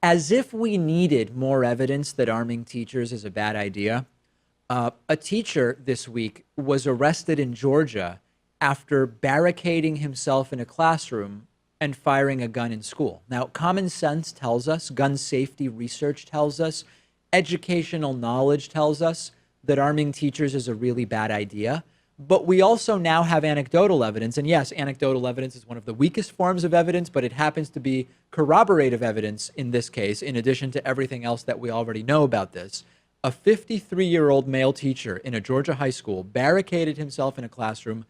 As if we needed more evidence that arming teachers is a bad idea, a teacher this week was arrested in Georgia after barricading himself in a classroom and firing a gun in school. Now, common sense tells us, gun safety research tells us, educational knowledge tells us that arming teachers is a really bad idea. But we also now have anecdotal evidence. And yes, anecdotal evidence is one of the weakest forms of evidence, but it happens to be corroborative evidence in this case, in addition to everything else that we already know about this. A 53-year-old male teacher in a Georgia high school barricaded himself in a classroom,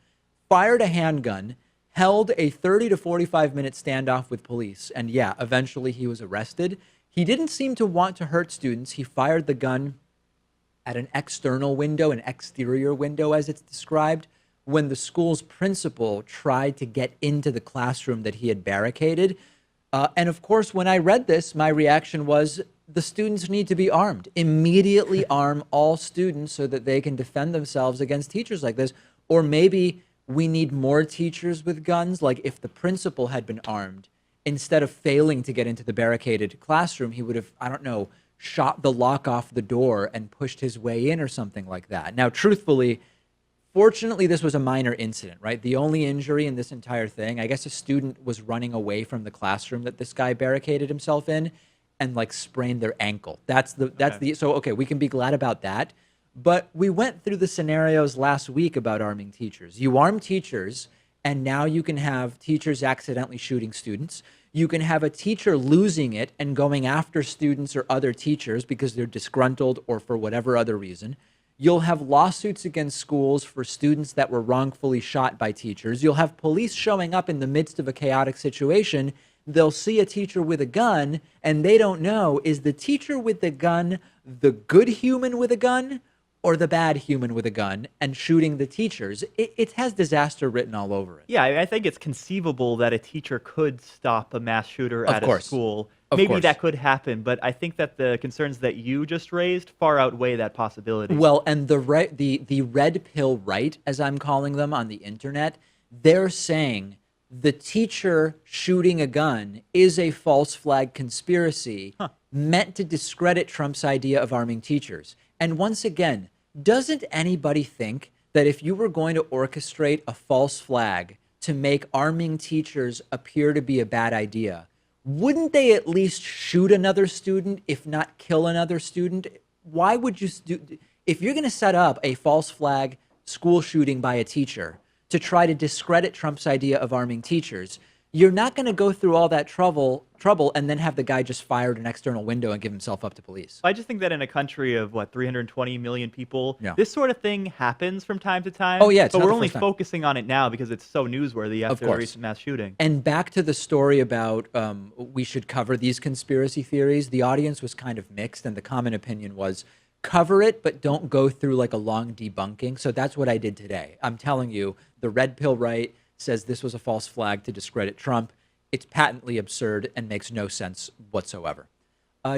fired a handgun, held a 30 to 45-minute standoff with police. And yeah, eventually he was arrested. He didn't seem to want to hurt students. He fired the gun at an external window, an exterior window as it's described, when the school's principal tried to get into the classroom that he had barricaded. And of course, when I read this, my reaction was the students need to be armed. Immediately arm all students so that they can defend themselves against teachers like this. Or maybe we need more teachers with guns. Like if the principal had been armed, instead of failing to get into the barricaded classroom, he would have, I don't know, shot the lock off the door and pushed his way in or something like that. Now, truthfully, fortunately, this was a minor incident, right? The only injury in this entire thing, I guess a student was running away from the classroom that this guy barricaded himself in and like sprained their ankle. So okay, we can be glad about that. But we went through the scenarios last week about arming teachers. You arm teachers, and now you can have teachers accidentally shooting students. You can have a teacher losing it and going after students or other teachers because they're disgruntled or for whatever other reason. You'll have lawsuits against schools for students that were wrongfully shot by teachers. You'll have police showing up in the midst of a chaotic situation. They'll see a teacher with a gun and they don't know, is the teacher with the gun the good human with a gun or the bad human with a gun and shooting the teachers? It has disaster written all over it. Yeah, I think it's conceivable that a teacher could stop a mass shooter Of at course. a school. Of Maybe course. that could happen, but I think that the concerns that you just raised far outweigh that possibility. Well, and the red pill right, as I'm calling them on the internet, they're saying the teacher shooting a gun is a false flag conspiracy meant to discredit Trump's idea of arming teachers. And once again, doesn't anybody think that if you were going to orchestrate a false flag to make arming teachers appear to be a bad idea, wouldn't they at least shoot another student, if not kill another student? Why would you if you're going to set up a false flag school shooting by a teacher to try to discredit Trump's idea of arming teachers, you're not going to go through all that trouble and then have the guy just fire an external window and give himself up to police. I just think that in a country of, 320 million people, Yeah. this sort of thing happens from time to time. Oh, yeah, it's but not we're the only first time. focusing on it now because it's so newsworthy Of after course. a recent mass shooting. And back to the story about we should cover these conspiracy theories, the audience was kind of mixed, and the common opinion was cover it, but don't go through like a long debunking. So that's what I did today. I'm telling you, the red pill right says this was a false flag to discredit Trump. It's patently absurd and makes no sense whatsoever.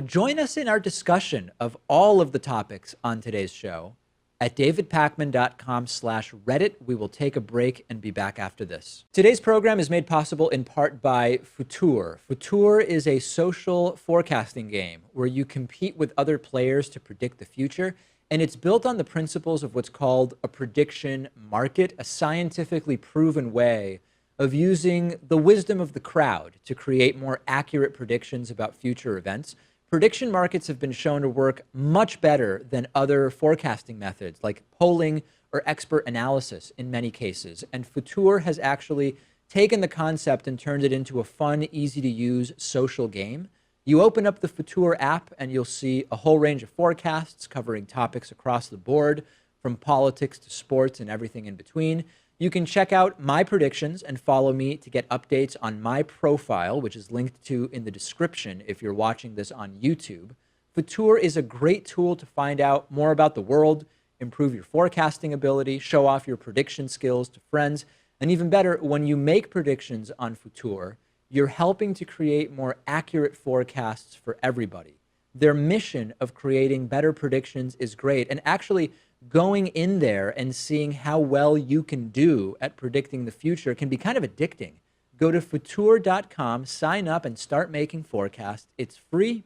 Join us in our discussion of all of the topics on today's show at davidpakman.com/Reddit. We will take a break and be back after this. Today's program is made possible in part by Futur. Futur is a social forecasting game where you compete with other players to predict the future, and it's built on the principles of what's called a prediction market, a scientifically proven way of using the wisdom of the crowd to create more accurate predictions about future events. Prediction markets have been shown to work much better than other forecasting methods like polling or expert analysis in many cases. And Futur has actually taken the concept and turned it into a fun, easy to use social game. You open up the Futur app and you'll see a whole range of forecasts covering topics across the board, from politics to sports and everything in between. You can check out my predictions and follow me to get updates on my profile, which is linked to in the description if you're watching this on YouTube. Futur is a great tool to find out more about the world, improve your forecasting ability, show off your prediction skills to friends, and even better, when you make predictions on Futur, you're helping to create more accurate forecasts for everybody. Their mission of creating better predictions is great, and actually going in there and seeing how well you can do at predicting the future can be kind of addicting. Go to futur.com, sign up, and start making forecasts. It's free,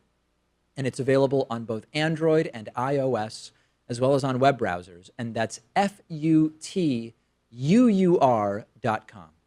and it's available on both Android and iOS, as well as on web browsers. And that's futur.com.